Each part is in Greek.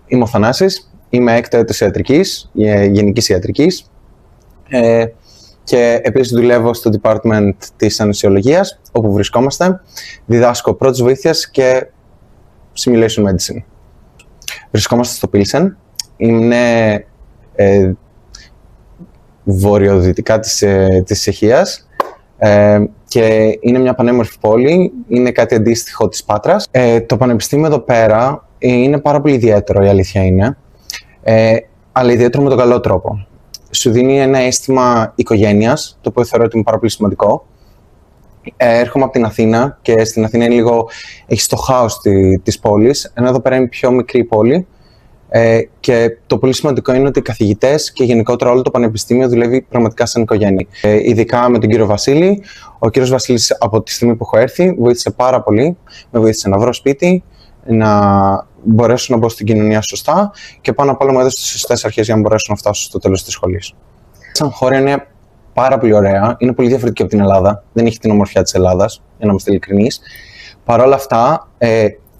Είμαι ο Θανάσης, είμαι έκτο έτος ιατρικής, γενικής ιατρικής και επίσης δουλεύω στο department της αναισθησιολογίας, όπου βρισκόμαστε. Διδάσκω πρώτης βοήθειας και simulation medicine. Βρισκόμαστε στο Pilsen, είναι βορειοδυτικά της Τσεχίας και είναι μια πανέμορφη πόλη, είναι κάτι αντίστοιχο της Πάτρας. Το πανεπιστήμιο εδώ πέρα είναι πάρα πολύ ιδιαίτερο, η αλήθεια είναι, αλλά ιδιαίτερο με τον καλό τρόπο. Σου δίνει ένα αίσθημα οικογένειας, το οποίο θεωρώ ότι είναι πάρα πολύ σημαντικό. Έρχομαι από την Αθήνα και στην Αθήνα είναι λίγο, έχεις το χάος της πόλης, ενώ εδώ πέρα είναι πιο μικρή πόλη. Και το πολύ σημαντικό είναι ότι οι καθηγητές και γενικότερα όλο το πανεπιστήμιο δουλεύει πραγματικά σαν οικογένεια. Ειδικά με τον κύριο Βασίλη. Ο κύριος Βασίλης από τη στιγμή που έχω έρθει βοήθησε πάρα πολύ. Με βοήθησε να βρω σπίτι, να μπορέσω να μπω στην κοινωνία σωστά και πάνω απ' όλα μου έδωσε τις σωστές αρχές για να μπορέσω να φτάσω στο τέλος της σχολής. Σαν χώρα είναι πάρα πολύ ωραία, είναι πολύ διαφορετική από την Ελλάδα. Δεν έχει την ομορφιά της Ελλάδας, για να είμαστε ειλικρινείς. Παρ' όλα αυτά,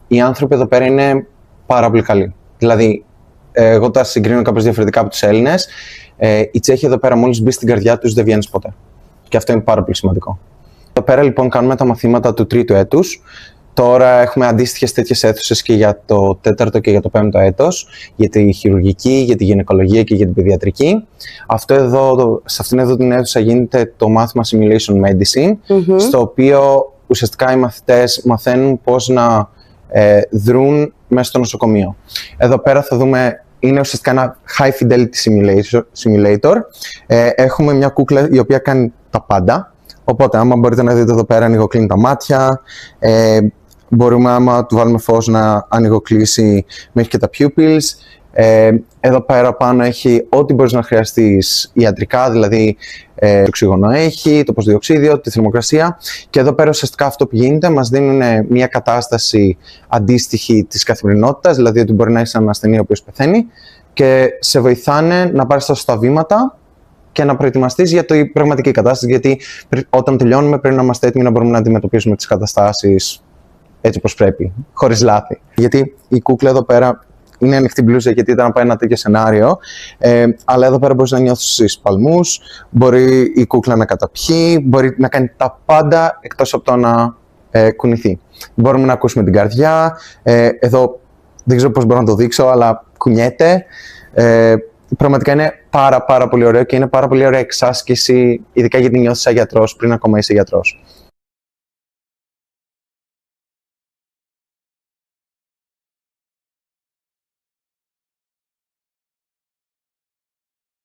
οι άνθρωποι εδώ πέρα είναι πάρα πολύ καλοί. Δηλαδή, εγώ τα συγκρίνω κάπως διαφορετικά από τους Έλληνες. Οι Τσέχοι εδώ πέρα, μόλις μπει στην καρδιά τους, δεν βγαίνεις ποτέ. Και αυτό είναι πάρα πολύ σημαντικό. Εδώ πέρα, λοιπόν, κάνουμε τα μαθήματα του τρίτου έτους. Τώρα έχουμε αντίστοιχες τέτοιες αίθουσες και για το τέταρτο και για το πέμπτο έτος, για τη χειρουργική, για τη γυναικολογία και για την παιδιατρική. Σε αυτήν εδώ την αίθουσα γίνεται το μάθημα Simulation Medicine, στο οποίο ουσιαστικά οι μαθητές μαθαίνουν πώς να δρούν μέσα στο νοσοκομείο. Εδώ πέρα θα δούμε, είναι ουσιαστικά ένα high fidelity simulator. Έχουμε μια κούκλα η οποία κάνει τα πάντα. Οπότε, άμα μπορείτε να δείτε εδώ πέρα, ανοιγοκλίνει τα μάτια. Μπορούμε, άμα του βάλουμε φως, να ανοιγοκλείσει μέχρι και τα pupils. Εδώ πέρα πάνω έχει ό,τι μπορείς να χρειαστείς ιατρικά, δηλαδή το οξυγόνο έχει, το ποσδιοξίδιο, τη θερμοκρασία. Και εδώ πέρα ουσιαστικά αυτό που γίνεται, μας δίνουν μια κατάσταση αντίστοιχη της καθημερινότητας, δηλαδή ότι μπορεί να είσαι έναν ασθενή ο οποίος πεθαίνει και σε βοηθάνε να πάρεις τα σωστά βήματα και να προετοιμαστείς για την πραγματική κατάσταση, γιατί όταν τελειώνουμε πρέπει να είμαστε έτοιμοι να μπορούμε να αντιμετωπίσουμε τις καταστάσεις έτσι όπως πρέπει, χωρίς λάθη. Γιατί η κούκλα εδώ πέρα είναι ανοιχτή μπλούζα, γιατί ήταν να πάει ένα τέτοιο σενάριο, αλλά εδώ πέρα μπορείς να νιώθεις σπαλμούς, μπορεί η κούκλα να καταπιεί, μπορεί να κάνει τα πάντα εκτός από το να κουνηθεί. Μπορούμε να ακούσουμε την καρδιά, εδώ δεν ξέρω πώς μπορώ να το δείξω, αλλά κουνιέται. Πραγματικά είναι πάρα πολύ ωραίο και είναι πάρα πολύ ωραία εξάσκηση, ειδικά γιατί νιώθεις σαν γιατρός πριν ακόμα είσαι γιατρός.